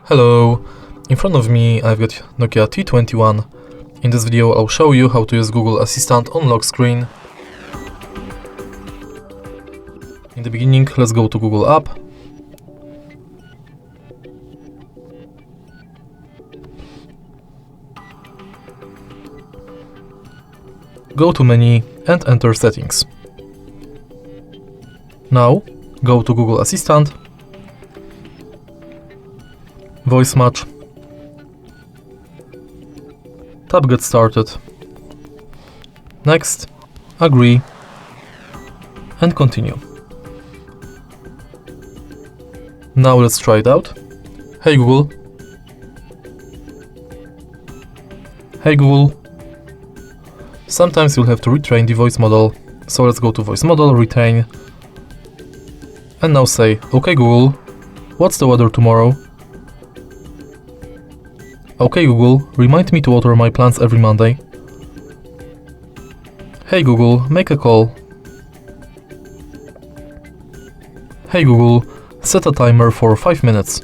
Hello, in front of me I've got NOKIA T21. In this video I'll show you how to use Google Assistant on lock screen. In the beginning, let's go to Google app. Go to menu and enter settings. Now go to Google Assistant, voice match, tap get started, next, agree and continue. Now let's try it out. Hey Google. Hey Google. Sometimes you'll have to retrain the voice model, so let's go to voice model, retrain, and now say, okay Google, what's the weather tomorrow? Okay Google, remind me to water my plants every Monday. Hey Google, make a call. Hey Google, set a timer for 5 minutes.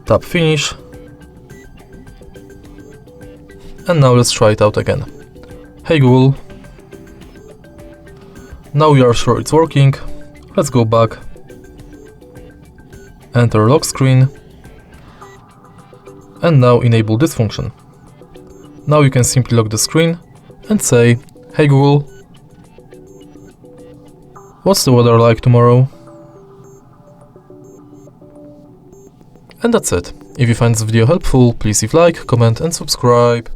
Tap finish. And now let's try it out again. Hey Google. Now we are sure it's working. Let's go back. Enter lock screen. And now enable this function. Now you can simply lock the screen and say, hey Google, what's the weather like tomorrow? And that's it. If you find this video helpful, please leave like, comment and subscribe.